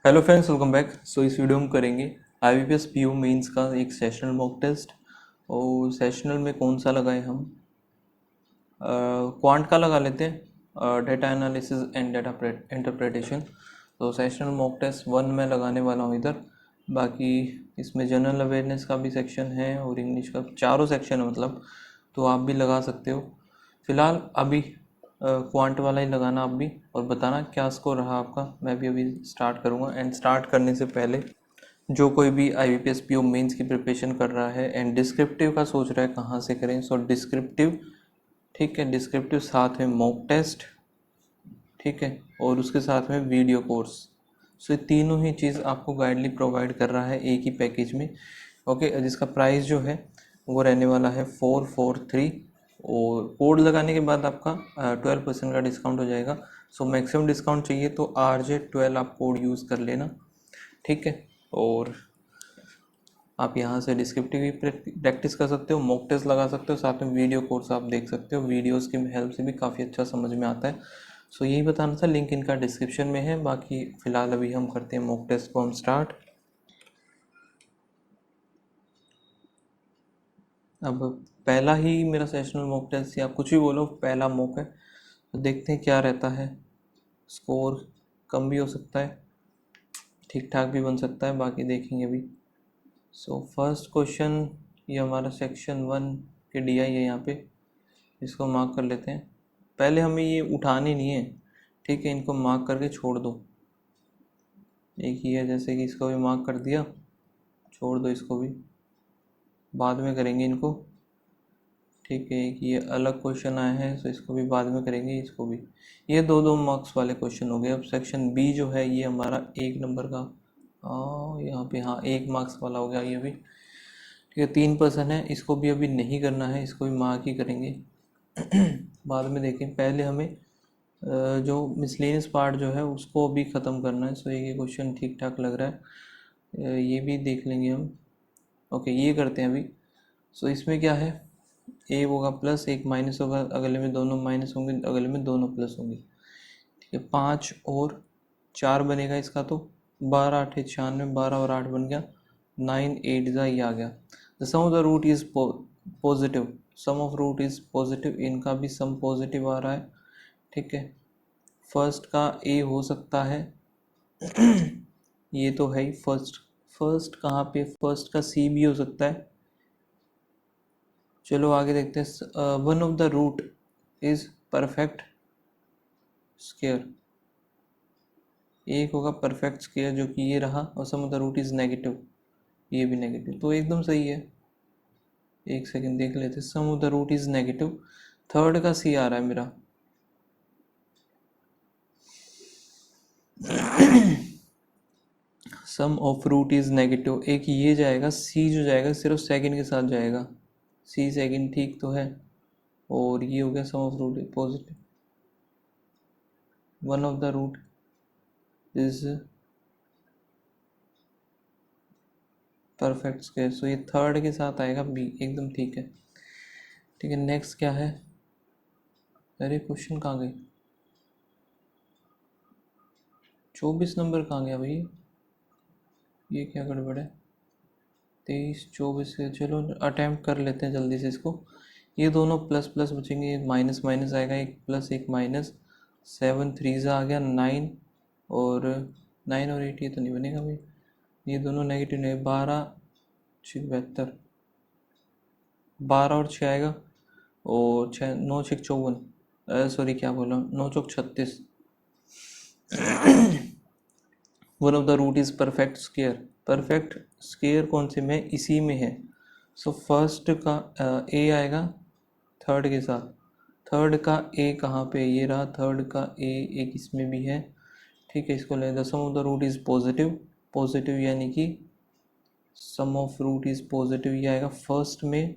Hello friends, welcome back. So इस वीडियो में करेंगे IBPS PO मेंस का एक सेशनल मॉक टेस्ट। और सेशनल में कौन सा लगाए हम, क्वांट का लगा लेते हैं, data analysis and data interpretation. तो सेशनल मॉक टेस्ट 1 में लगाने वाला हूँ इधर। बाकी इसमें जनरल अवेयरनेस का भी सेक्शन है और इंग्लिश का, चारों सेक्शन है मतलब, तो आप भी लगा सकते हो। फिलहाल अभी क्वांट वाला ही लगाना आप भी, और बताना क्या स्कोर रहा आपका। मैं भी अभी स्टार्ट करूँगा। एंड स्टार्ट करने से पहले जो कोई भी IBPS PO मेंस की प्रिपरेशन कर रहा है एंड डिस्क्रिप्टिव का सोच रहा है कहाँ से करें, सो डिस्क्रिप्टिव, ठीक है, डिस्क्रिप्टिव साथ में मॉक टेस्ट, ठीक है, और उसके साथ में वीडियो कोर्स। सो ये तीनों ही चीज़ आपको गाइडली प्रोवाइड कर रहा है एक ही पैकेज में। ओके, जिसका प्राइस जो है वो रहने वाला है 443, और कोड लगाने के बाद आपका 12% का डिस्काउंट हो जाएगा। सो मैक्सिमम डिस्काउंट चाहिए तो RJ12 आप कोड यूज़ कर लेना, ठीक है। और आप यहाँ से डिस्क्रिप्टिव भी प्रैक्टिस कर सकते हो, मॉक टेस्ट लगा सकते हो, साथ में वीडियो कोर्स आप देख सकते हो। वीडियोस की हेल्प से भी काफ़ी अच्छा समझ में आता है। सो यही बताना था, लिंक इनका डिस्क्रिप्शन में है। बाकी फ़िलहाल अभी हम करते हैं मॉक टेस्ट को, हम स्टार्ट। अब पहला ही मेरा सेशनल मॉक टेस्ट, या कुछ भी बोलो, पहला मॉक है, तो देखते हैं क्या रहता है। स्कोर कम भी हो सकता है, ठीक ठाक भी बन सकता है, बाकी देखेंगे अभी। सो फर्स्ट क्वेश्चन, ये हमारा सेक्शन 1 के DI है यहाँ पे, इसको मार्क कर लेते हैं। पहले हमें ये उठानी नहीं है, ठीक है, इनको मार्क करके छोड़ दो। एक ही है, जैसे कि इसको भी मार्क कर दिया, छोड़ दो इसको भी, बाद में करेंगे इनको, ठीक है। एक ये अलग क्वेश्चन आया है, तो इसको भी बाद में करेंगे, इसको भी। ये दो दो मार्क्स वाले क्वेश्चन हो गए। अब सेक्शन B जो है, ये हमारा 1 नंबर का, यहाँ पे हाँ 1 मार्क्स वाला हो गया ये भी, ठीक है। 3% है, इसको भी अभी नहीं करना है, इसको भी मार्क ही करेंगे बाद में देखें। पहले हमें जो मिसलेनियस पार्ट जो है उसको भी ख़त्म करना है। सो ये क्वेश्चन ठीक ठाक लग रहा है, ये भी देख लेंगे हम। ओके, ये करते हैं अभी। सो इसमें क्या है, ए होगा प्लस, एक माइनस होगा, अगले में दोनों माइनस होंगे, अगले में दोनों प्लस होंगे, ठीक है। 5 और 4 बनेगा इसका, तो 12 8 96, 12 और 8 बन गया 9 8 ज़ा ये आ गया। The sum of the root is positive, sum of root is positive, इनका भी सम पॉजिटिव आ रहा है, ठीक है। फर्स्ट का ए हो सकता है ये तो है ही फर्स्ट। फर्स्ट कहाँ पे, फर्स्ट का सी भी हो सकता है। चलो आगे देखते हैं। One of the root is perfect square, एक होगा परफेक्ट स्क्वायर जो कि ये रहा, और sum of the root is negative, ये भी नेगेटिव, तो एकदम सही है। एक सेकंड देख लेते, sum of the root is negative, third का सी आ रहा है मेरा sum of root is negative, एक ये जाएगा, सी जो जाएगा सिर्फ सेकंड के साथ जाएगा, सी सेकंड, ठीक तो है। और ये हो गया sum of root positive, one of the root is perfect square, so ये थर्ड के साथ आएगा बी, एकदम ठीक है, ठीक है। नेक्स्ट क्या है, अरे क्वेश्चन कहाँ गए, 24 नंबर कहाँ गया भाई, ये क्या गड़बड़ है। 23 24 से, चलो अटैम्प्ट कर लेते हैं जल्दी से इसको। ये दोनों प्लस प्लस बचेंगे, एक माइनस माइनस आएगा, एक प्लस एक माइनस, 7 3 आ गया 9, और 9 और 8 ये तो नहीं बनेगा भाई, ये दोनों नेगेटिव नहीं, 12 6 72, 12 और 6 आएगा, और 6 9 6 54, सॉरी क्या बोला, 9 चौक 36। One of the root is perfect square, perfect square कौन से में, इसी में है। सो फर्स्ट का ए आएगा थर्ड के साथ, थर्ड का ए कहाँ पे, ये रहा, थर्ड का ए एक इसमें भी है, ठीक है। इसको ले, the sum of the root is positive, positive यानी कि sum of root is positive, ये आएगा फर्स्ट में,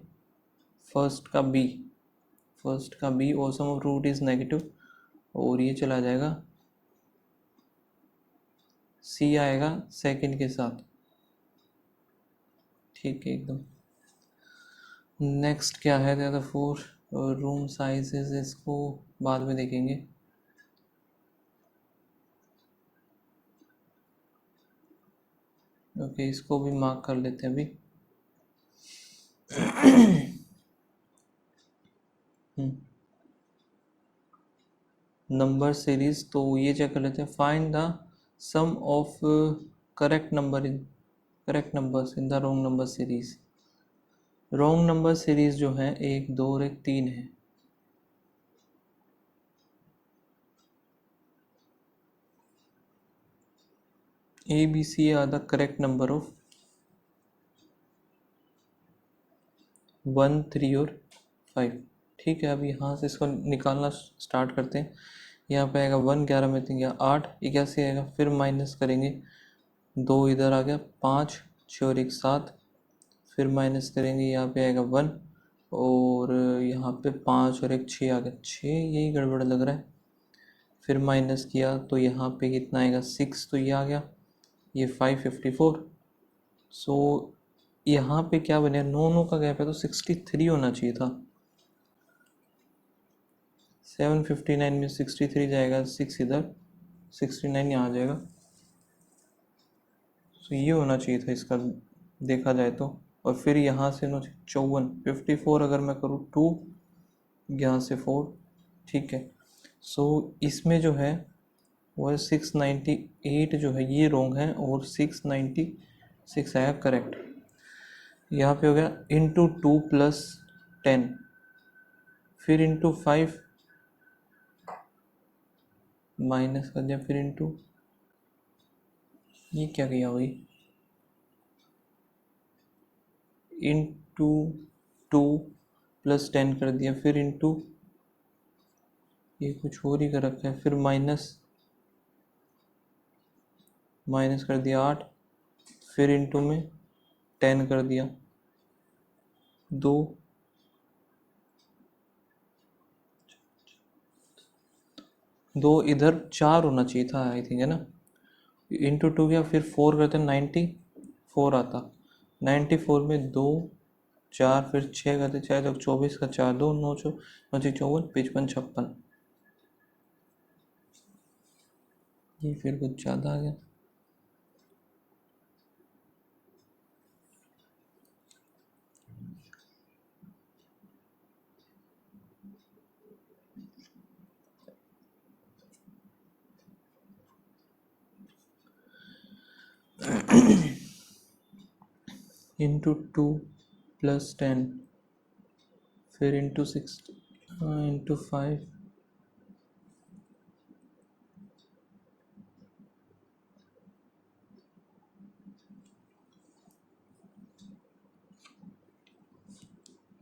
फर्स्ट का बी, फर्स्ट का बी, और sum of root is negative, और ये चला जाएगा, सी आएगा सेकंड के साथ, ठीक है एकदम। नेक्स्ट क्या है, द 4 रूम साइजेस, इसको बाद में देखेंगे। ओके, इसको भी मार्क कर लेते हैं अभी। नंबर सीरीज, तो ये चेक कर लेते हैं। Find the sum of correct numbers in the wrong number series. Wrong number series जो है 1 2 और 1 3 है। A B C are the correct number of 1 3 और 5। ठीक है, अब यहाँ से इसको निकालना स्टार्ट करते हैं। यहाँ पे आएगा 1, 11 में 3 गया 8, 81 आएगा, फिर माइनस करेंगे 2 इधर आ गया, 5 6 और 1 7, फिर माइनस करेंगे, यहाँ पे आएगा 1 और यहाँ पे 5 और 1 6 आ गया 6, यही गड़बड़ लग रहा है। फिर माइनस किया तो यहाँ पे कितना आएगा 6, तो ये आ गया, ये 554। सो यहाँ पे क्या बने, 9 9 का गैप है तो 63 होना चाहिए था। 759 में 63 जाएगा, 6 इधर, 69 यहाँ आ जाएगा। तो ये होना चाहिए था इसका, देखा जाए तो। और फिर यहाँ से 54 54 अगर मैं करूँ 2, यहाँ से 4, ठीक है। सो इसमें जो है वो 698 जो है ये रॉन्ग है और 696 आया करेक्ट। यहाँ पे हो गया इंटू 2 प्लस 10, फिर इंटू 5 माइनस कर दिया, फिर इंटू, ये क्या किया भाई, इंटू 2 प्लस 10 कर दिया, फिर इंटू, ये कुछ और ही कर रखा है, फिर माइनस कर दिया 8, फिर इंटू में 10 कर दिया 2, इधर 4 होना चाहिए था आई थिंक, है ना। इंटू 2 किया, फिर 4 करते 94 आता, 94 में 2 4, फिर 6 करते 6 तक 24 का 4 2 9 9 54 55 56, ये फिर कुछ ज़्यादा आ गया। इंटू 2 प्लस 10, फिर इंटू 6, इंटू 5,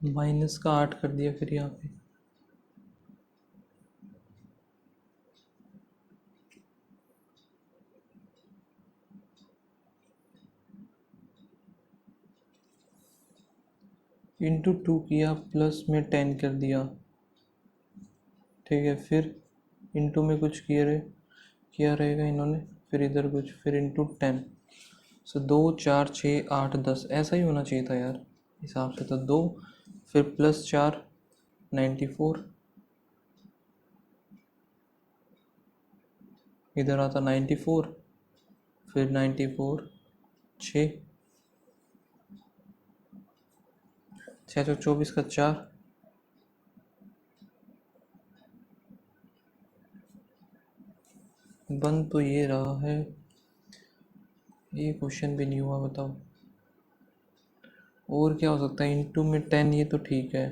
माइनस का 8 कर दिया, फिर यहाँ पे इंटू 2 किया, प्लस में 10 कर दिया, ठीक है। फिर इंटू में कुछ किया रहेगा इन्होंने, फिर इधर कुछ, फिर इंटू 10। सो 2 4 6 8 10 ऐसा ही होना चाहिए था यार हिसाब से, तो 2 फिर प्लस 4 94, इधर आता 94, फिर 94 6 6 चौक 24 का 4, बन तो ये रहा है, ये क्वेश्चन भी नहीं हुआ, बताओ और क्या हो सकता है। इंटू में 10 ये तो ठीक है,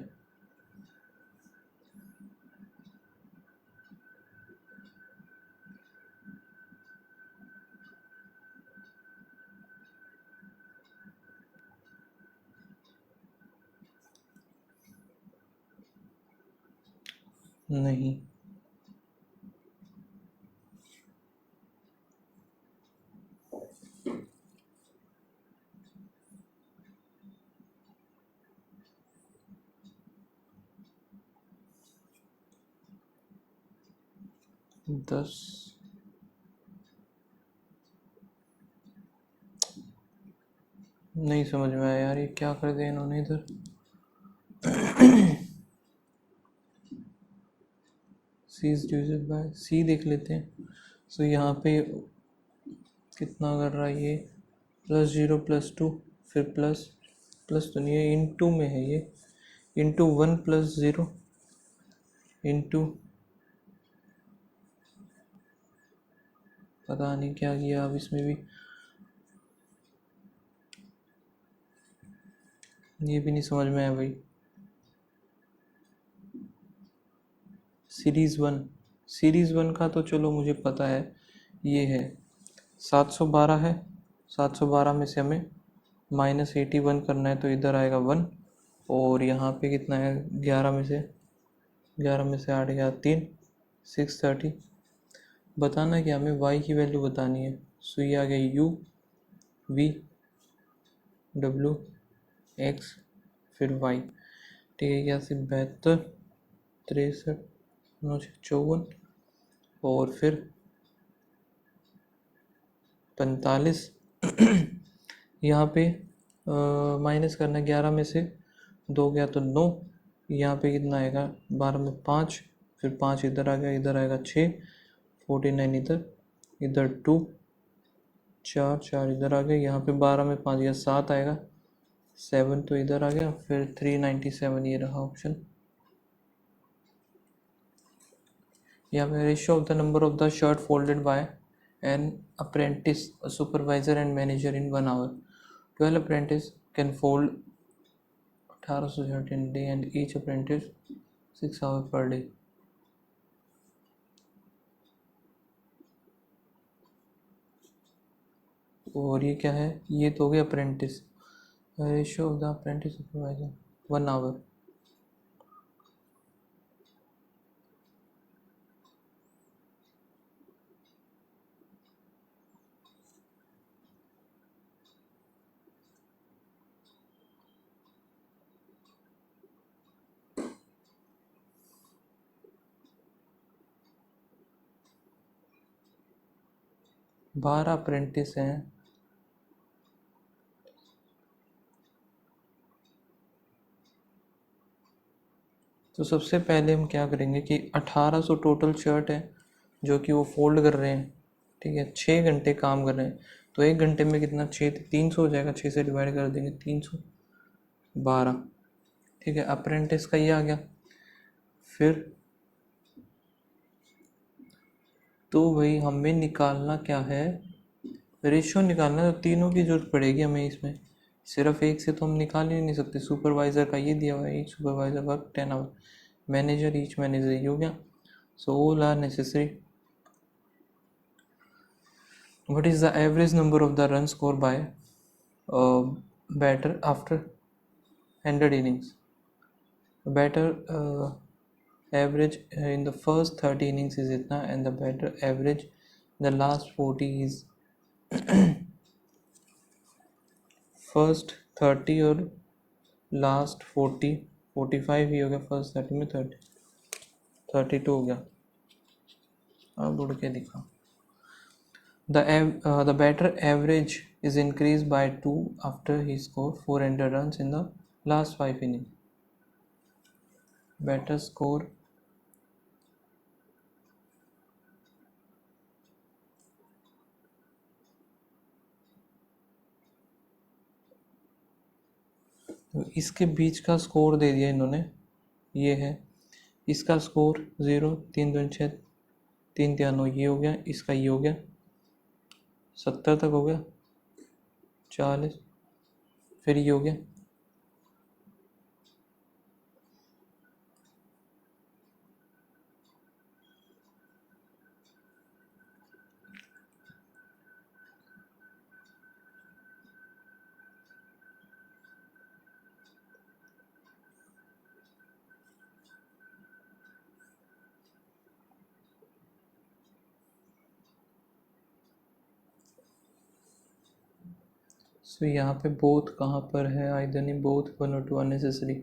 नहीं 10 नहीं समझ में आया यार, ये क्या कर दिया इन्होंने इधर। सी इज डिविजिबल बाय सी देख लेते हैं। सो यहाँ पे कितना कर रहा है ये, +0 +2 फिर प्लस प्लस तो नहीं है, इंटू में है ये, इंटू 1 +0 इंटू पता नहीं क्या किया अब इसमें भी, ये भी नहीं समझ में आया भाई। सीरीज़ वन का तो चलो मुझे पता है, ये है 712 है, 712 में से हमें -81 करना है तो इधर आएगा 1, और यहाँ पे कितना है 11 में से 8 गया 3, 630। बताना है कि हमें y की वैल्यू बतानी है, सो ये आ गया u v w x फिर y, ठीक है। क्या से 72 63 54 और फिर 45 यहाँ पे माइनस करना, 11 में से 2 गया तो 9, यहाँ पे कितना आएगा 12 में 5, फिर 5 इधर आ गया, इधर आएगा 6, 49 इधर, इधर 2, 4 इधर आ गए, यहाँ पे 12 में 5 गया 7 आएगा, 7 तो इधर आ गया, फिर 397 ये रहा ऑप्शन। यहाँ पे ratio of the number of the shirt folded by an apprentice, supervisor and manager in 1 hour. 12 apprentice can fold 1800 shirts in a day and each apprentice 6 hours per day. और ये क्या है, ये तो हो गया apprentice, ratio of the apprentice supervisor 1 hour. बारह apprentice हैं, तो सबसे पहले हम क्या करेंगे कि 1800 टोटल शर्ट है जो कि वो फोल्ड कर रहे हैं, ठीक है। 6 घंटे काम कर रहे हैं, तो 1 घंटे में कितना, 300 हो जाएगा, 6 से डिवाइड कर देंगे 312, ठीक है। अप्रेंटिस का ये आ गया। फिर तो भाई हमें निकालना क्या है, रेशियो निकालना है, तो तीनों की जरूरत पड़ेगी हमें इसमें, सिर्फ एक से तो हम निकाल ही नहीं सकते। सुपरवाइज़र का ये दिया हुआ है, each supervisor work 10 hour, manager each manager, ये हो गया। So all are necessary. What is the average number of the run score by batter after 100 innings. Batter average in the first 30 innings is itna, and the batter average the last 40 is first 30 और last 40, 45 ही हो गया, first 30 में 32 हो गया। अब उड़ के दिखा, the batter average is increased by 2 after he scored 400 runs in the last 5 innings. Batter score तो इसके बीच का स्कोर दे दिया इन्होंने, ये है इसका स्कोर 0, 3 2 6 3 3 9, ये हो गया, इसका ये हो गया 70 तक हो गया, 40, फिर ये हो गया, सो यहाँ पे बोथ कहाँ पर है, आइदर नहीं, बोथ 1 और 2 unnecessary.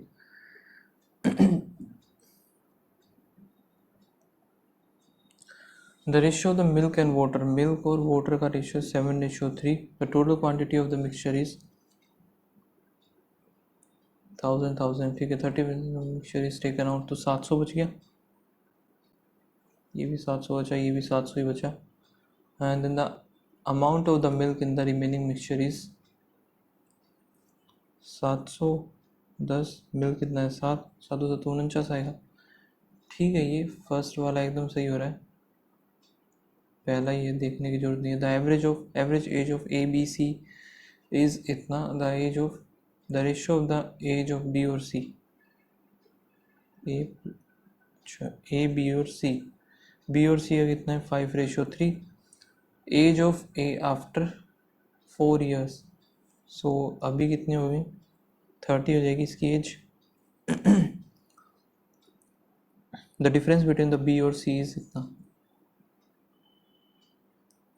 The ratio of the milk and water, milk और वाटर का ratio 7:3। The total quantity of the mixture is 1000, ठीक है। 30 मिक्सचर इज टेकन आउट, तो 700 बच गया, ये भी 700 बचा, ये भी 700 ही बचा। And then the amount of the milk in the remaining mixture is 710। Milk कितना है? 7 7 7 49 आएगा। ठीक है, ये फर्स्ट वाला एकदम सही हो रहा है, पहला ये देखने की जरूरत नहीं है। The average age of A B C is इतना। The ratio of the age of B और सी। ए, अच्छा, ए बी और सी का कितना है? 5:3। Age of A after 4 years, so अभी कितनी होगी? 30 हो जाएगी इसकी age. The difference between the B और सी इज इतना।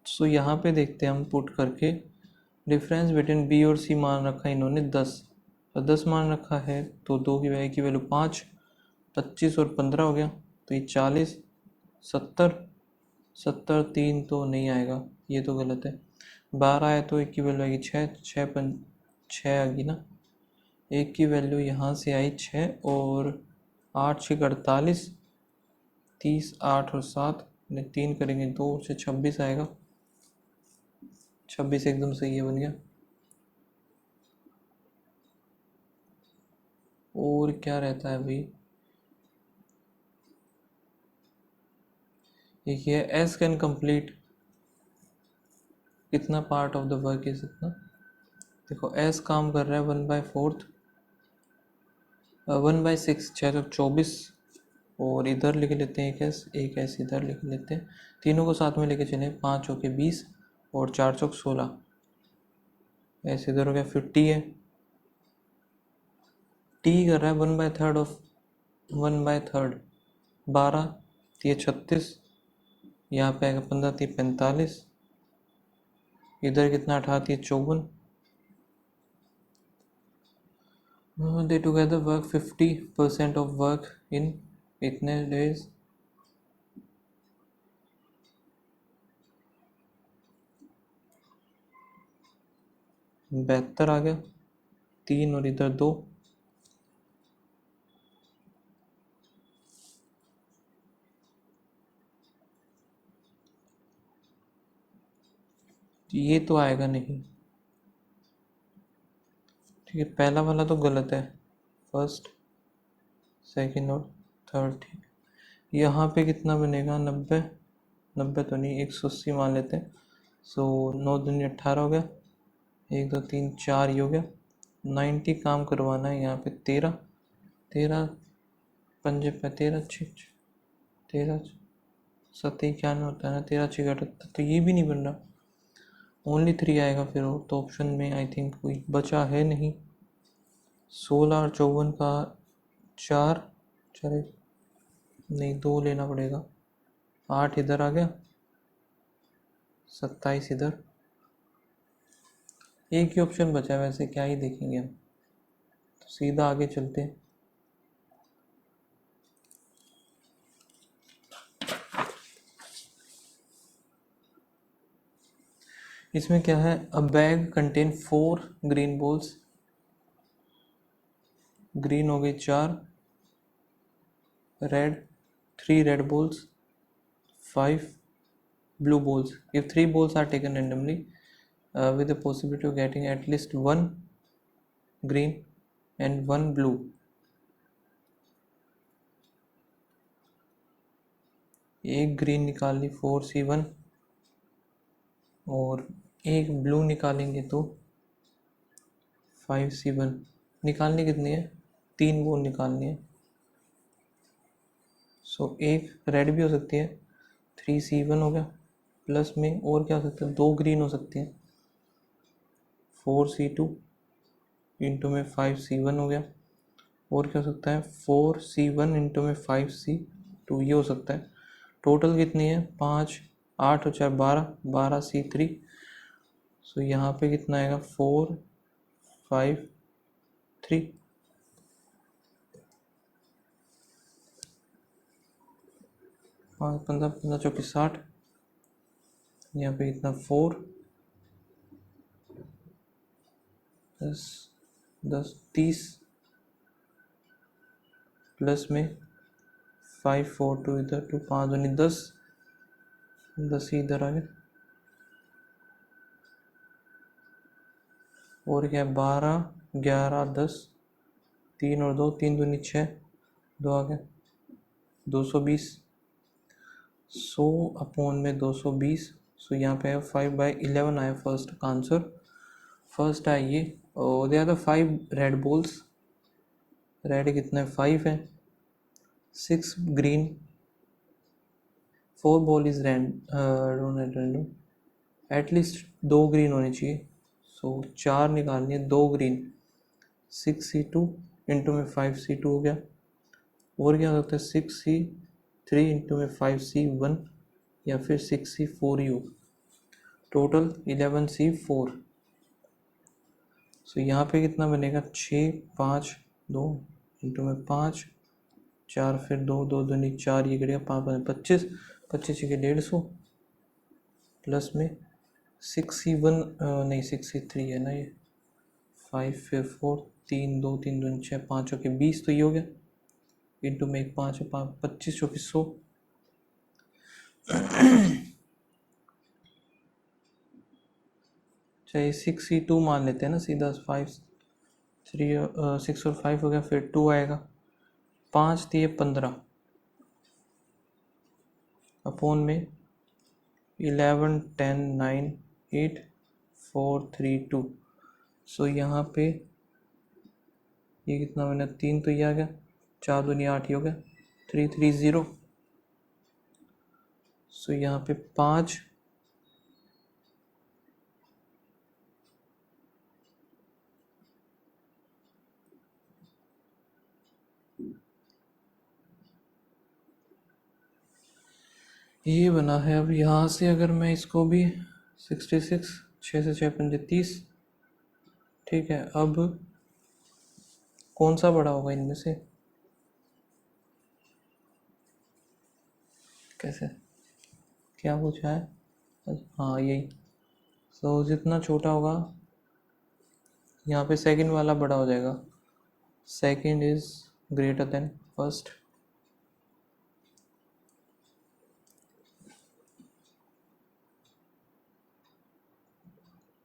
सो यहाँ पे देखते हैं हम पुट करके, डिफरेंस बिटवीन बी और सी मान रखा है इन्होंने 10, तो 10 मान रखा है, तो 2 की वैल्यू 5, 25 और 15 हो गया, तो ये 40, 70, 3 तो नहीं आएगा, ये तो गलत है। 12 आया तो एक की वैल्यू आएगी 6, 6 आ गई ना, एक की वैल्यू यहाँ से आई 6, और 8 6 48, 30, 8 और 7 3 करेंगे 2 से 26 आएगा। 26 एकदम सही है, बन गया। और क्या रहता है भाई? एक ये एस कैन कंप्लीट कितना part of the work is इतना। देखो एस काम कर रहा है 1/4, 1/6, 624, और इधर लिख लेते हैं एक एस इधर लिख लेते हैं, तीनों को साथ में लेके चले, 5 होके 20 और 4 चौक 16, ऐसे इधर हो गया। फिर टी है, टी कर रहा है 1/3 ऑफ 1/3, 12, तो ये 36, यहाँ पे आएगा 15, तो 45, इधर कितना 18, 54। दे together work 50% of work in इतने डेज। बेहतर आ गया, 3 और इधर 2, ये तो आएगा नहीं। ठीक है, पहला वाला तो गलत है, फर्स्ट, सेकंड और थर्ड। ठीक, यहाँ पे कितना बनेगा? 90, 90 तो नहीं, 180 मान लेते हैं। सो 9 दूनी 18 हो गया, 1 2 3 4 ही हो गया। 90 काम करवाना है यहाँ पे, 13, 13 पंजे पे 13 6, 13 7 91 होता है ना, 13 6 78, तो ये भी नहीं बन रहा, ओनली 3 आएगा फिर, और तो ऑप्शन में आई थिंक कोई बचा है नहीं। 16 और 54 का 4 चले, नहीं 2 लेना पड़ेगा, 8 इधर आ गया, 27 इधर, एक ही ऑप्शन बचा है, वैसे क्या ही देखेंगे हम, तो सीधा आगे चलते हैं। इसमें क्या है? अ bag contain 4 green balls, green हो गई 4, red 3 red balls, 5 blue balls. If 3 balls are taken randomly, with the possibility of getting at least 1 green and 1 blue, एक ग्रीन निकाल ली 4C1, और एक ब्लू निकालेंगे तो 5C1। निकालनी कितनी है? 3 बॉल निकालनी है। सो एक रेड भी हो सकती है, 3C1 हो गया, प्लस में और क्या हो सकता है? 2 ग्रीन हो सकती है, 4C2 इंटू में 5C1 हो गया, और क्या हो सकता है? 4C1 इंटू में 5C2, ये हो सकता है। टोटल कितनी है? 5, 8 और 4 12, 12C3। सो यहाँ पे कितना आएगा? 4 5 3, 5 15 15 24 60, यहाँ पे कितना? 4 10 10 30, प्लस में 5 4 2 इधर 2, 5 दूनी 10, 10 ही इधर आ गया। और क्या है, 12 11 10, 3 और 2, 3 दूनी 6, 2 आ गया 220, 100 अपॉन में 220। सो यहाँ पे है 5/11 आया फर्स्ट का आंसर। फर्स्ट है ये। और they are the 5 red balls. Red कितना है, 5 है। 6 green, 4 ball is random. At least 2 green होनी चाहिए। सो 4 निकालनी है, 2 ग्रीन। 6C2 इंटू में 5C2 हो गया। और क्या हो सकता है, 6C3 इंटू में 5C1 या फिर 6C4 ही हो। Total 11C4। सो यहाँ पे कितना बनेगा, 6 5 2 इंटू में 5 4 फिर 2 2 दूनी 4, ये करेगा 5 25, 25 के 150 प्लस में 6C1 नहीं 6C3 है ना ये, 5 फिर 4 3 2 3 दूनी 6 5 के 20, तो ये हो गया इंटू में 1 5 25 चौके 100। चाहिए 6C2 मान लेते हैं ना सीधा, 5 3 6 और 5 हो गया, फिर 2 आएगा, 5 दिए 15 अपॉन में 11 10 9 8 4 3 2। सो यहाँ पे ये कितना बना, 3 तो ये आ गया, 4 दूनी 8 ही हो गया, 330। सो यहाँ पे 5 ये बना है। अब यहाँ से अगर मैं इसको भी 66, 6 से 6 5 30, ठीक है। अब कौन सा बड़ा होगा इनमें से, कैसे, क्या पूछा है, हाँ यही। सो जितना छोटा होगा यहाँ पे सेकंड वाला बड़ा हो जाएगा, second is greater then first.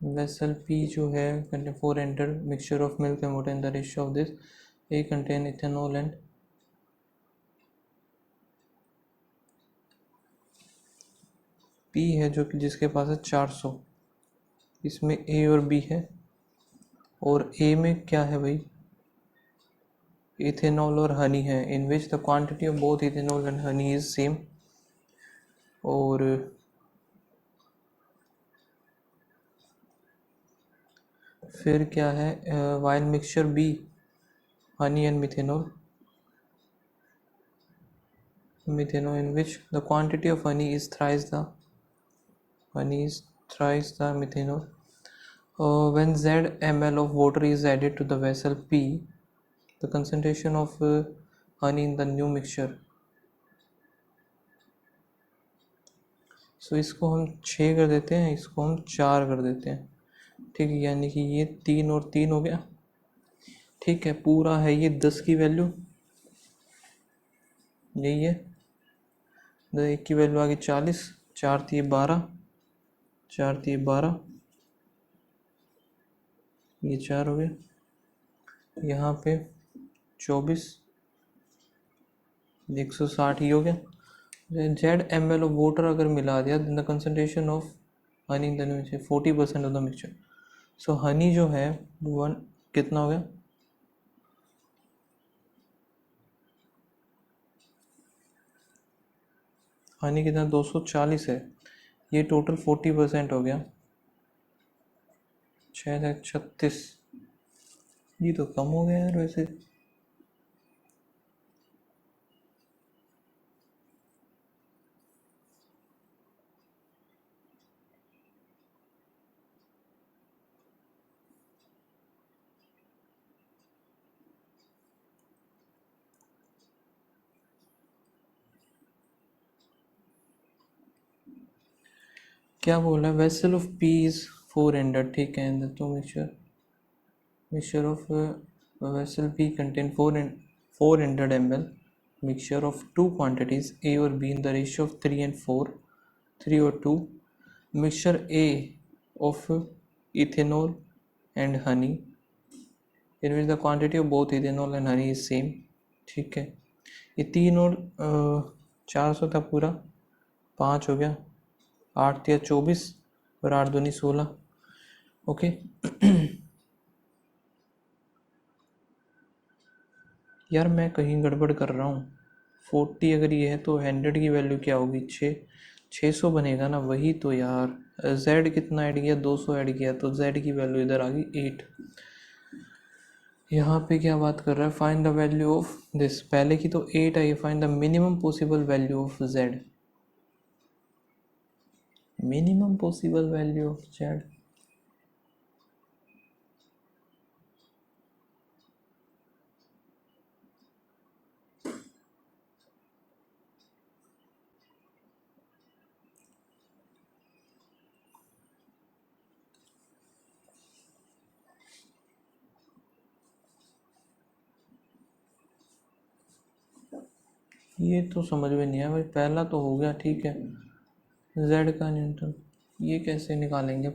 Vessel P जो है contain 400 mixture of milk and water in the ratio of this A contain ethanol and P है जो कि जिसके पास है 400, इसमें A और B है, और A में क्या है भाई, इथेनॉल और हनी है, in which the quantity of both ethanol and honey is same. और फिर क्या है, while mixture B honey and methanol in which the quantity of honey is thrice the methanol. When Z ml of water is added to the vessel P, the concentration of honey in the new mixture. So इसको हम 6 कर देते हैं, इसको हम 4 कर देते हैं, ठीक है। यानी कि ये 3 और 3 हो गया, ठीक है। पूरा है ये 10 की वैल्यू, यही है। 1 की वैल्यू आ गई 40, 4 थी 12, 4 थी 12, ये 4 हो गया, यहाँ पे 24, 160 ही हो गया। Z M L of water अगर मिला दिया, the concentration of honey in the 40% of the mixture. So honey जो है वन कितना हो गया, हनी कितना 240 है, ये टोटल 40% हो गया, 636। ये तो कम हो गया यार वैसे। क्या बोला, वेसल ऑफ पी इज 400, ठीक है। तो mixture of vessel P contain 400 ml mixture of two quantities A or B in the ratio of 3 and 4, 3 or 2. Mixture A of ethanol and honey in which the quantity of both ethanol and honey is same. ठीक है, ये 3 और 400 था पूरा, 5 हो गया, 8 या 24 और 8 दूनी 16। ओके यार मैं कहीं गड़बड़ कर रहा हूँ। 40 अगर ये है तो 100 की वैल्यू क्या होगी, 600 बनेगा ना, वही तो यार। z कितना ऐड किया, 200 ऐड किया, तो z की वैल्यू इधर आ गई 8। यहाँ पे क्या बात कर रहा है, find the value of this, पहले की तो 8 आई, find the minimum possible value of z, minimum possible value of z। ये तो समझ में नहीं आया भाई, पहला तो हो गया ठीक है, z का न्यूटन, ये कैसे निकालेंगे।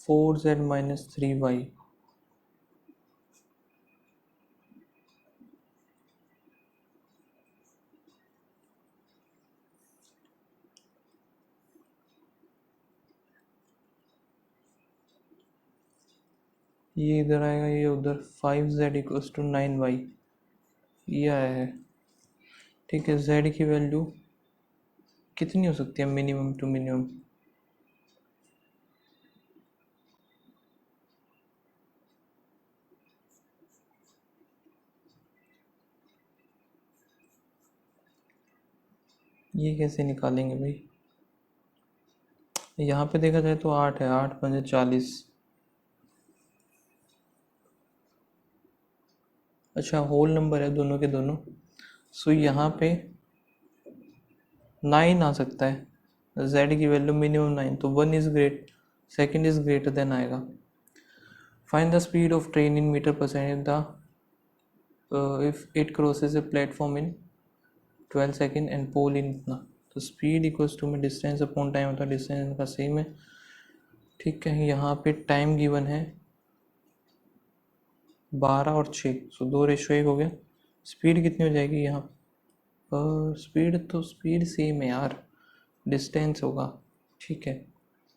-3y, ये इधर आएगा, ये उधर, 5z = 9y, ये आया है। ठीक है, z की वैल्यू कितनी हो सकती है मिनिमम टू मिनिमम, ये कैसे निकालेंगे भाई। यहाँ पे देखा जाए तो 8 है, 8 पंजे 40। अच्छा होल नंबर है दोनों के दोनों, सो यहाँ पे 9 आ सकता है, z की वैल्यू मिनिमम 9, तो 1 is great, second is greater than आएगा। Find the speed of train in metre percent the if it crosses a platform in 12 second and pole in इतना, तो स्पीड इक्वल्स टू में distance upon time होता है, distance इनका same है। ठीक है, यहाँ पे टाइम गिवन है 12 और 6, सो 2:1 हो गया। स्पीड कितनी हो जाएगी यहाँ पर, स्पीड तो स्पीड सेम है यार, डिस्टेंस होगा। ठीक है,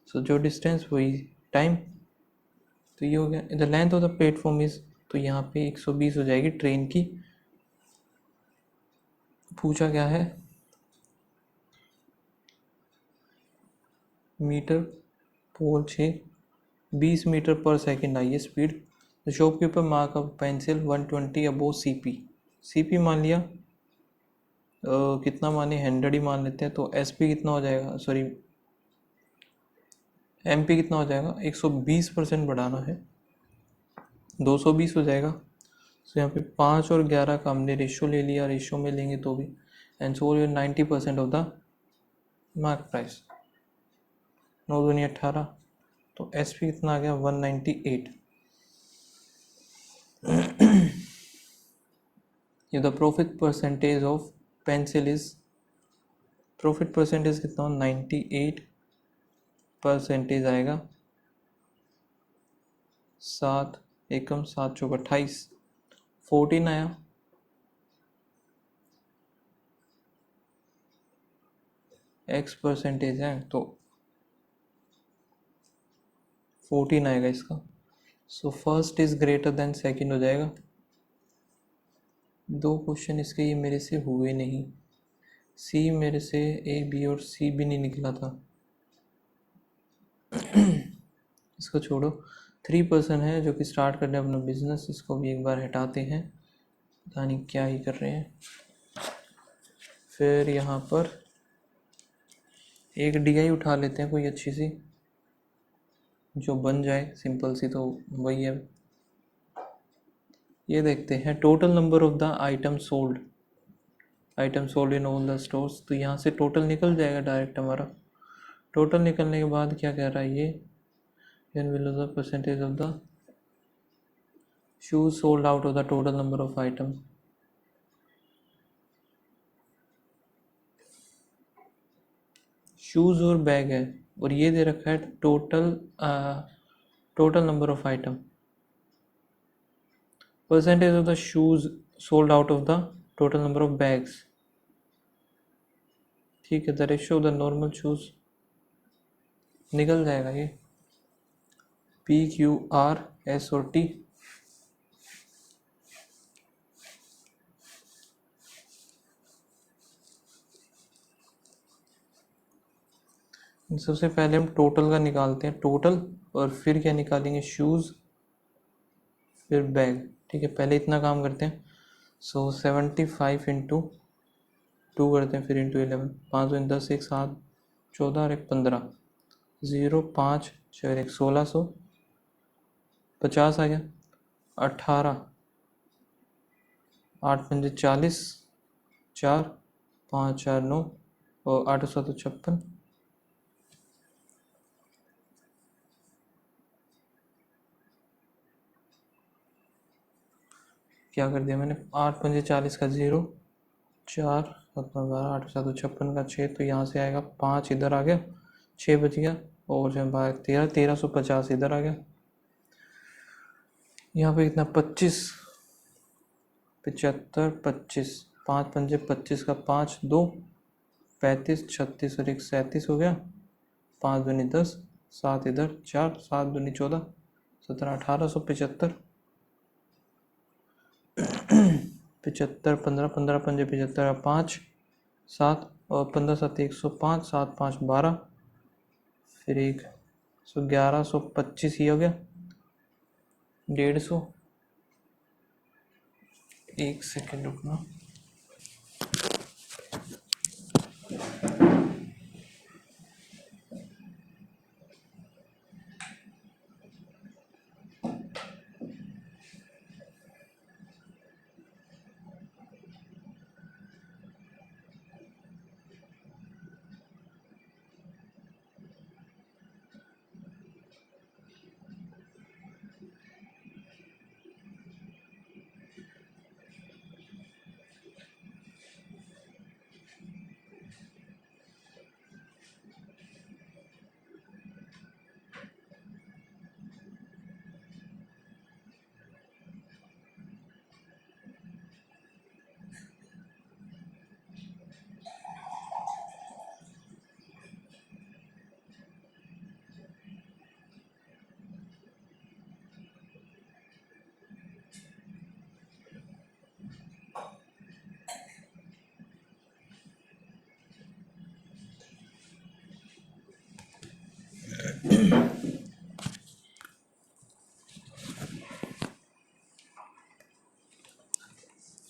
सो जो डिस्टेंस वही टाइम, तो ये हो गया। The length of the platform is, तो यहाँ पे 120 हो जाएगी ट्रेन की। पूछा क्या है, metre, pole 6, 20 metre per second आई है speed. The shopkeeper mark up pencil 120 above C P मान लिया, कितना माने 100 ही मान लेते हैं, तो एस पी कितना हो जाएगा, सॉरी एम पी कितना हो जाएगा, 120% बढ़ाना है, 220 हो जाएगा। तो यहाँ पे 5 और 11 का हमने रेशो ले लिया, रेशो में लेंगे तो भी, and so 90% of the mark price, 9 दूनी 18, तो एस पी कितना आ गया 198। ये the profit percentage of pencil is, profit percentage कितना 98% आएगा, 7 एकम 7 चौक 28, 14 आया, एक्स परसेंटेज है तो 14 आएगा इसका। So first is greater then second हो जाएगा। 2 क्वेश्चन इसके ये मेरे से हुए नहीं, सी मेरे से ए बी और सी भी नहीं निकला था। इसको छोड़ो, 3 पर्सन है जो कि स्टार्ट करने अपना बिजनेस, इसको भी एक बार हटाते हैं, पता नहीं क्या ही कर रहे हैं। फिर यहाँ पर एक डी आई उठा लेते हैं कोई अच्छी सी जो बन जाए, सिंपल सी, तो वही है। ये देखते हैं total number of the item sold, item sold in all the stores, तो यहाँ से टोटल निकल जाएगा डायरेक्ट हमारा। टोटल निकलने के बाद क्या कह रहा है ये, then will the percentage of the shoes sold out of the total number of item. Shoes और बैग है और ये दे रखा है total number of item, percentage of the shoes sold out of the total number of bags. ठीक है, the ratio of the normal shoes, निकल जाएगा ये PQR और T। सबसे पहले हम टोटल का निकालते हैं, टोटल, और फिर क्या निकालेंगे, शूज़, फिर बैग। ठीक है, पहले इतना काम करते हैं। 75 इंटू 2 करते हैं, फिर इंटू 11, 5 2 10, 1 7 14 और 1 15, 0 5 4 1 1650 आ गया। 18 8 5 40, 4 5 4 9 और 8 7 56। क्या कर दिया मैंने, 8 5 40 का 0, 4 7 12 8 7 56 का 6, तो यहाँ से आएगा 5 इधर आ गया, 6 बच गया, और जो 13 1350 इधर आ गया। यहाँ पे कितना, 25 75 25, 5 5 25 का 5 2 35 36 और 1 37 हो गया, 5 दूनी 10, 7 इधर 4 7 दूनी 14 17 1875, 75 15 15 5 75 5 7 और 15 7 105 7 5 12, फिर 1 सो 1125 ही हो गया, 150। एक सेकेंड रुकना।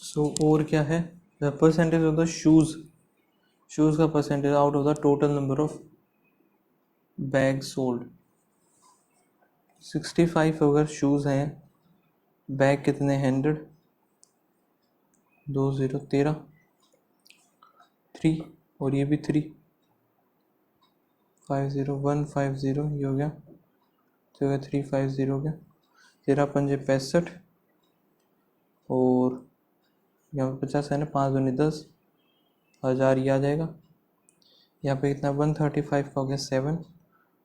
सो और क्या है, the percentage of the shoes, shoes का percentage out of the total number of bag sold. 65 अगर शूज़ हैं, बैग कितने 100, 2 0 13, 3 और ये भी 3, 5 0 1 5 0, ये हो गया, तो हो गया 3 5 0 हो गया, 13 5 65 और यहाँ पे 50 है ना, 5 दूनी 10, 1000 ये आ जाएगा। यहाँ पे कितना 135 का हो गया 7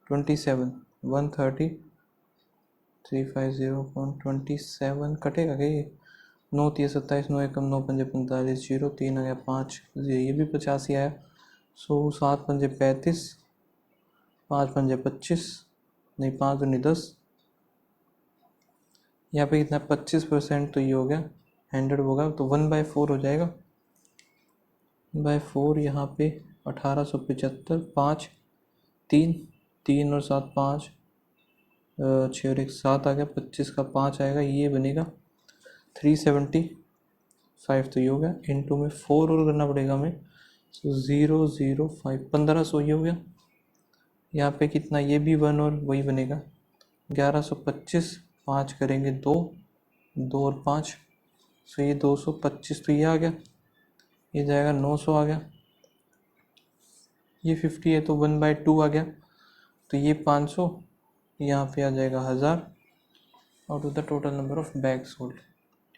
27 130 350.27 कटेगा क्या ये, 9 3 27 9 1 9 5 45 0 3 आ गया 5, ये भी 85 आया। 7 5 35, 5 5 25, नहीं 5 दूनी 10, यहाँ पे कितना 25%, तो ये हो गया 100 होगा, तो 1/4 हो जाएगा, 1/4 यहाँ पे 1875, 5 3 3 और 7 5, 6 और 1 7 आ गया, 25 का 5 आएगा, ये बनेगा 375, तो ये हो गया, इनटू में 4 और करना पड़ेगा हमें, तो 005 1500 ये हो गया। यहाँ पे कितना, ये भी 1 और वही बनेगा 1125, 5 करेंगे 2 2 और 5, सो ये 225, तो ये आ गया, ये जाएगा 900 आ गया, ये 50 है तो 1/2 आ गया, तो ये 500, यहाँ पे आ जाएगा 1000 out of the total number of bags sold.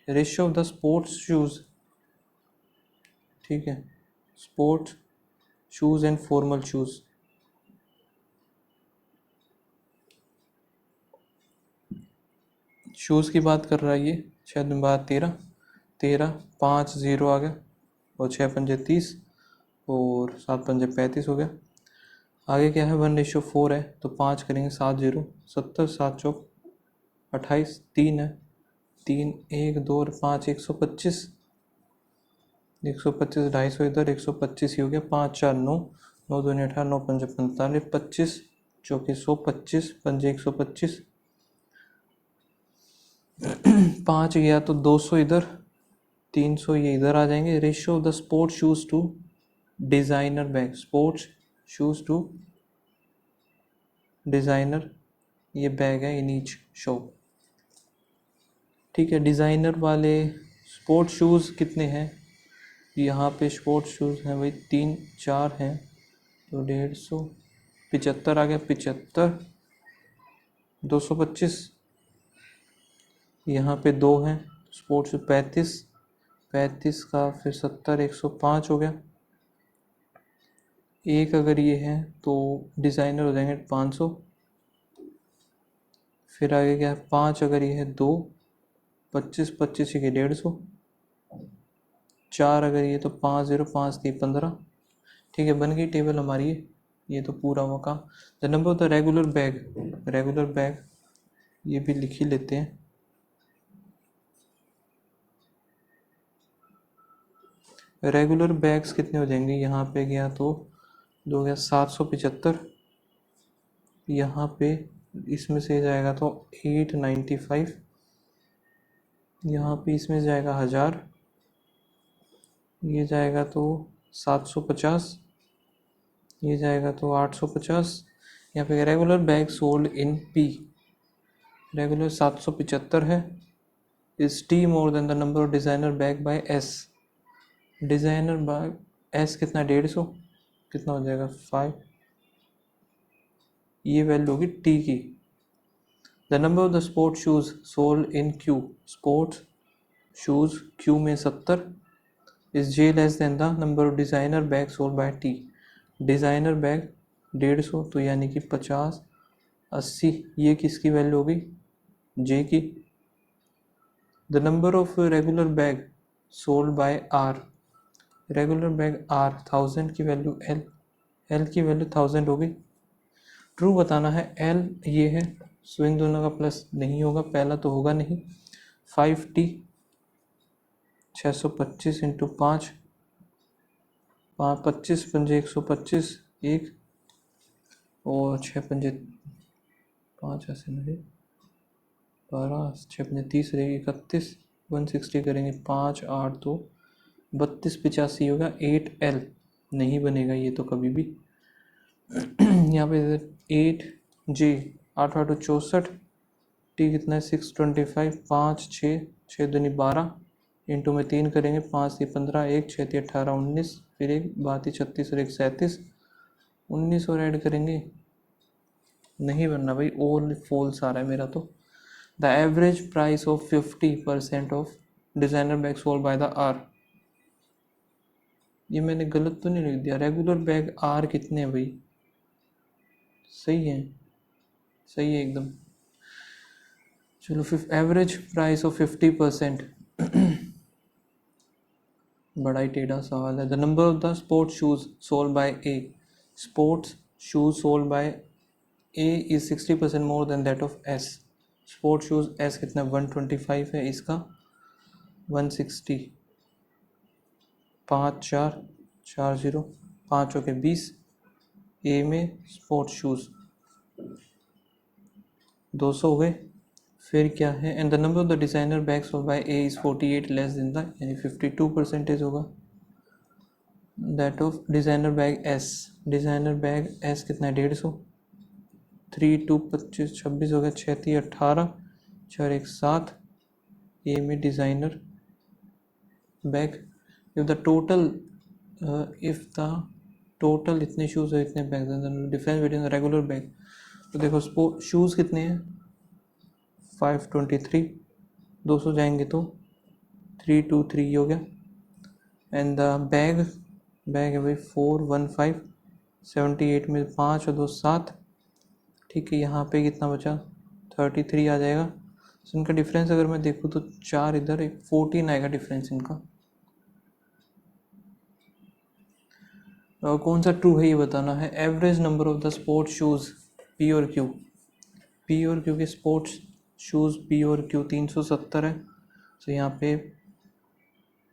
Ratio of the sports shoes, ठीक है, sports shoes and formal shoes, shoes की बात कर रहा है ये, 6×2 13, 13, 5 0 आ गया, और 6 पंजे 30, और 7 पंजे 35 हो गया। आगे क्या है, 1:4 है, तो 5 करेंगे 7 0, 70, 7 चौक 28, 3 है, 3 1 2 और 5 125, 125 250 इधर, 125 ही हो गया। 5 4 9, 9 2 18, 9 5 45, 25 चौके 125, पंजे 125, 5 गया तो 200 इधर, 300 ये इधर आ जाएंगे। Ratio of the sports shoes to designer bag, sports shoes to designer ये बैग है इन ईच शो। ठीक है, डिज़ाइनर वाले स्पोर्ट्स शूज़ कितने हैं, यहाँ पे स्पोर्ट्स शूज़ हैं भाई 3 4 हैं, तो 150, 75 आ गया, 75, 225, यहाँ पे 2 हैं स्पोर्ट्स 35, 35 का फिर 70, 105 हो गया। एक अगर ये है तो डिज़ाइनर हो जाएंगे 500, फिर आगे क्या है, 5 अगर ये है 2, 25 25 के 150, 4 अगर ये तो 5 0 5 3 15। ठीक है, बन गई टेबल हमारी ये तो पूरा हुआ काम। The number of the regular bag ये भी लिख ही लेते हैं। रेगुलर बैग्स कितने हो जाएंगे, यहाँ पे गया तो 2 गया 775, यहाँ पे इसमें से जाएगा तो 895, यहाँ पे इसमें जाएगा 1000, ये जाएगा तो 750, ये जाएगा तो 850। यहाँ पे regular bag sold in P, regular 775 है, is T more than the number of designer bag by S. Designer bag S कितना 150, कितना हो जाएगा 5, ये वैल्यू होगी टी की। The number of the sports shoes sold in Q, sports shoes Q में 70 is J less than the number of designer bag sold bye T. Designer bag 150, तो यानी कि 50 80, ये किसकी वैल्यू होगी, जे की। The number of regular bag sold by R, regular bag R 1000 की value L, L की वैल्यू 1000 होगी। ट्रू बताना है, एल ये है, स्विंग दोनों का प्लस नहीं होगा, पहला तो होगा नहीं। 5t 625 इंटू 5, 25 पंजे 125 एक, और 6 पंजे 5 ऐसे नहीं, 12 6 पंजे 30 रहेगी 31, 160 करेंगे 5 8 2 32 85 होगा। 8l नहीं बनेगा ये तो कभी भी। यहाँ पे 8j 8 8 64, टी कितना है 625, 5 6 6 दूनी 12, इंटू में 3 करेंगे, 5 से 15, 1 6 3 18 19, फिर एक बात ही 36 और 1 37, 19 और ऐड करेंगे, नहीं बनना भाई, ऑल फॉल्स आ रहा है मेरा तो। The average price of 50% of designer bag sold by the R, ये मैंने गलत तो नहीं लिख दिया, रेगुलर बैग आर कितने हैं भाई, सही है, सही है एकदम। चलो फिर एवरेज प्राइस ऑफ 50%, बड़ा ही टेढ़ा सवाल है। The number of the sports shoes sold by A, sports shoes sold by A is 60% more than that of S. Sports shoes S कितना 125 है, इसका 160, 5 4 4 0, 5 हो के 20, ए में स्पोर्ट्स शूज़ 200 हो गए। फिर क्या है, and the number of the designer bags sold by A is 48 less than the, यानी 52% होगा that of designer bag S. Designer bag S कितना है 150, 3 2 25 26 हो गया, 6 3 18, 4 1 7, ए में designer bag. If the total इतने शूज़ है इतने bag, difference between the regular bag, तो देखो शूज़ कितने हैं 523, 200 जाएंगे तो 323 हो गया, एंड द बैग है भाई 415, 78 में 5 और 2 7, ठीक है। यहाँ पे कितना बचा 33 आ जाएगा, इनका डिफरेंस अगर मैं देखूँ तो 4 इधर, एक 14 आएगा डिफरेंस इनका। कौन सा ट्रू है ये बताना है। Average number of the sports shoes P और क्यू, पी और क्यू के स्पोर्ट्स शूज़ पी और क्यू 370 है, तो यहाँ पे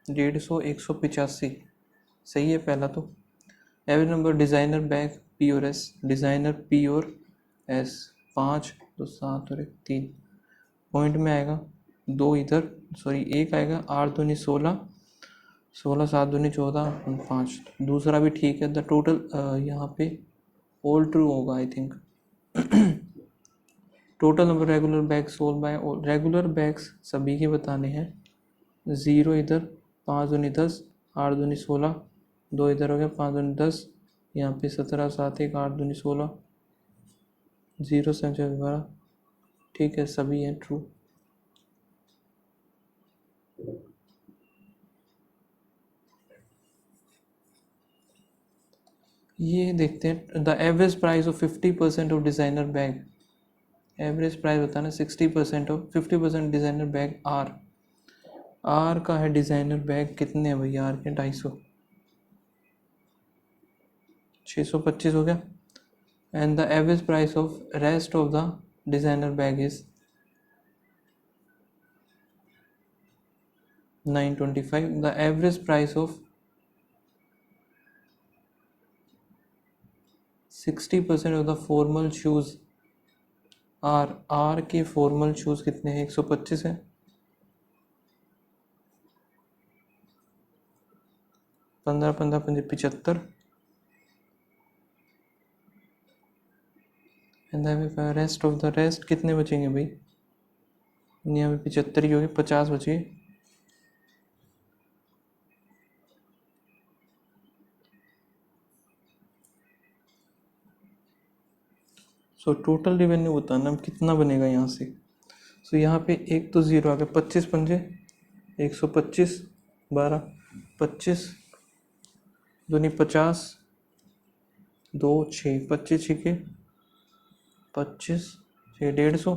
150, 185 सही है पहला तो। Average number designer bag P और एस, डिज़ाइनर पी और एस 5 तो 7 और 1 3 पॉइंट में आएगा, 2 इधर सॉरी 1 आएगा, 8 दूनी 16, 16 7 दूनी 14 5, दूसरा भी ठीक है। द टोटल यहाँ पे ऑल ट्रू होगा I think. Total number regular bag sold bye, regular bags सभी के बताने हैं। 0 इधर, 5 दूनी 10, 8 दूनी 16, 2 इधर हो गया, 5 दूनी 10, यहाँ पे 17 7 1 8 दूनी 16, 0 से 12, ठीक है सभी हैं ट्रू। ये देखते हैं the average price of 50% of designer bag, average price बताना 60% ऑफ 50% डिज़ाइनर बैग आर का है। डिज़ाइनर बैग कितने हैं भैया, आर के 250, 625 हो गया। And the average price of rest of the designer bag is 925। The average price of 60% of the formal shoes are K formal shoes कितने हैं, 125 है। पंद्रह 75। And rest of the rest कितने बचेंगे भाई, यहाँ में 75 ही हो गए, 50 बचे। सो टोटल रेवेन्यू बताना कितना बनेगा यहाँ से। सो यहाँ पे एक तो 0 आ गया, 25 पंजे 125, 12 25 दूनी 50, 2 6 25 छिके 25 6 150,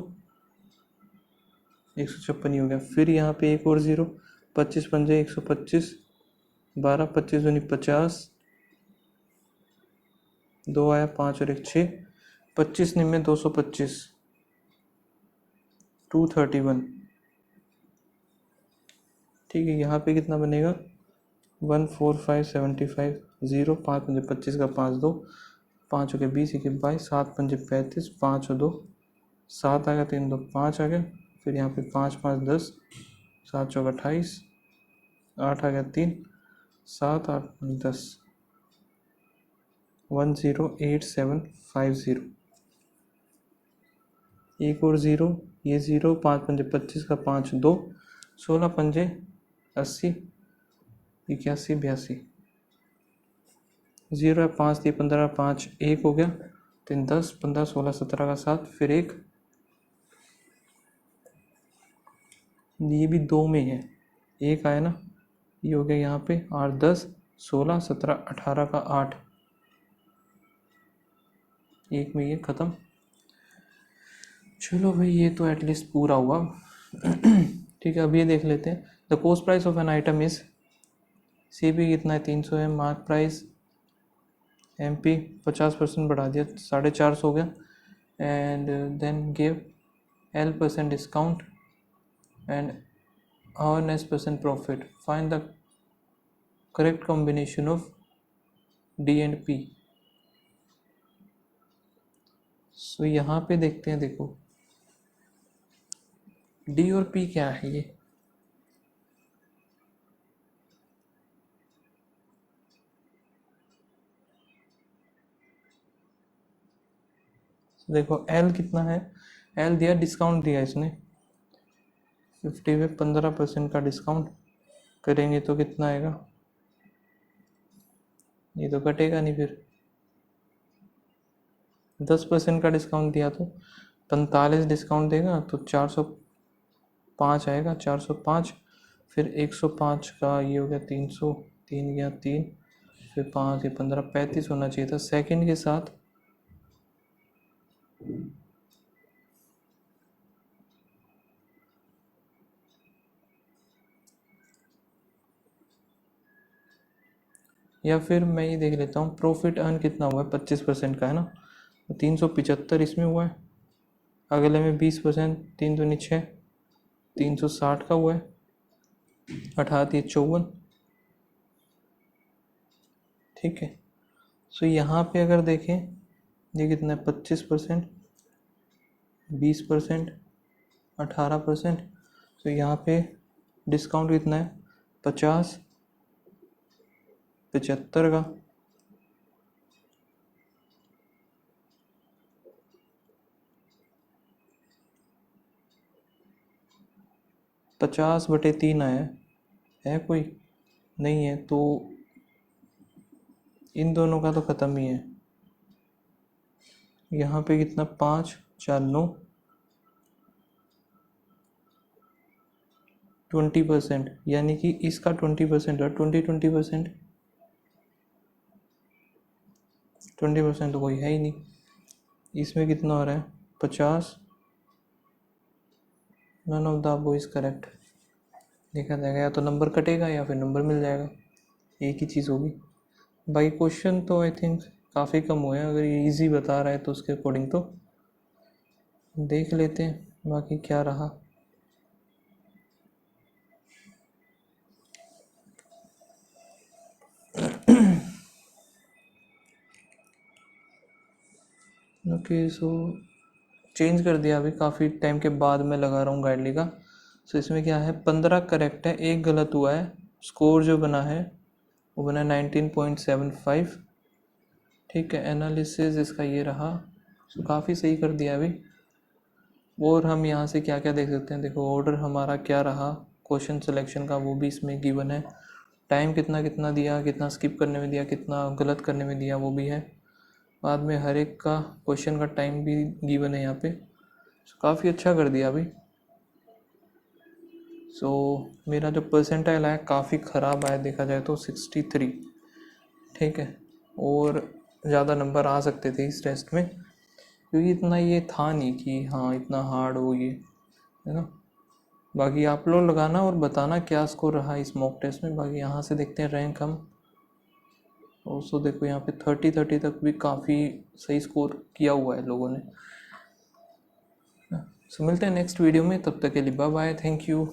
156 ही हो गया। फिर यहाँ पे एक और 0, 25 पंजे 125, 12 25 दूनी 50, 2 आया 5 और 1 6, 25 निम्न 225, 231, ठीक है। यहाँ पे कितना बनेगा 14575, 0 5 पंजे 25 का 5 2, 5 हो गया 20 1 22, 7 पंजे 35, 5 और 2 7 आ गया, 3 2 5 आ गया। फिर यहाँ पे 5 5 10, 7 चौक 28, 8 आ गया 3, 7 8 10, 108750। एक और 0, ये 0 5 पंजे 25 का 5 2, 16 पंजे 80, 81 82, 0 है 5 दिए 15 5 1 हो गया, 3 10 15 16 17 का 7, फिर 1, ये भी 2 में है, 1 आया ना, ये हो गया यहाँ पे 8 10 16 17 18 का 8, 1 में ये ख़त्म। चलो भाई ये तो एटलीस्ट पूरा हुआ। ठीक है, अब ये देख लेते हैं। The cost price of an item is, C P कितना है 300 है, मार्क प्राइस एम पी 50% बढ़ा दिया 450 हो गया, and then give L% discount and earn S% profit, find the correct combination of D and P. सो यहाँ पे देखते हैं, देखो डी और पी क्या है ये, देखो एल कितना है, एल दिया डिस्काउंट दिया इसने 50 पे 15% का डिस्काउंट करेंगे तो कितना आएगा, ये तो कटेगा नहीं। फिर 10% का डिस्काउंट दिया तो 45 डिस्काउंट देगा तो 405 आएगा, 405, फिर 105 का ये हो गया 300, 3 गया 3, फिर 5 ये 15 35 होना चाहिए था सेकंड के साथ। या फिर मैं ये देख लेता हूँ प्रॉफिट अर्न कितना हुआ है, 25% का है ना, तो 375 इसमें हुआ है, अगले में 20%, 3 दूनी 6, 360 का हुआ है, 58 54, ठीक है। सो यहाँ पे अगर देखें ये कितना है, 25%, 20%, 18%। तो यहाँ पे डिस्काउंट कितना है, 50, 75 का, 50/3 आया है कोई नहीं है, तो इन दोनों का तो ख़त्म ही है। यहाँ पे कितना, 5 4 9, 20%, यानी कि इसका 20% है, 20% 20% तो कोई है ही नहीं। इसमें कितना हो रहा है, 50, none of the above is correct. देखा जाएगा, या तो नंबर कटेगा या फिर नंबर मिल जाएगा, एक ही चीज़ होगी। बाकी क्वेश्चन तो आई थिंक काफ़ी कम हुए हैं, अगर ये इजी बता रहा है तो उसके अकॉर्डिंग तो देख लेते हैं बाकी क्या रहा। ओके, सो चेंज कर दिया, अभी काफ़ी टाइम के बाद मैं लगा रहा हूँ गाइडली का। सो इसमें क्या है, 15 करेक्ट है, एक गलत हुआ है। स्कोर जो बना है वो बना 19.75, ठीक है। एनालिसिस इसका ये रहा, सो काफ़ी सही कर दिया अभी। और हम यहाँ से क्या क्या देख सकते हैं, देखो ऑर्डर हमारा क्या रहा क्वेश्चन सिलेक्शन का, वो भी इसमें गिवन है। टाइम कितना कितना दिया, कितना स्किप करने में दिया, कितना गलत करने में दिया, वो भी है। बाद में हर एक का क्वेश्चन का टाइम भी गिवन है यहाँ पे। काफ़ी अच्छा कर दिया अभी। सो मेरा जो परसेंटाइल आया काफ़ी ख़राब आया, देखा जाए तो 63, ठीक है। और ज़्यादा नंबर आ सकते थे इस टेस्ट में, क्योंकि इतना ये था नहीं कि हाँ इतना हार्ड हो ये, है ना। बाकी आप लोग लगाना और बताना क्या स्कोर रहा इस मॉक टेस्ट में। बाकी यहाँ से देखते हैं रैंक हम। और देखो यहाँ पे 30 तक भी काफ़ी सही स्कोर किया हुआ है लोगों ने। सो मिलते हैं नेक्स्ट वीडियो में, तब तक के लिए बाय बाय, थैंक यू।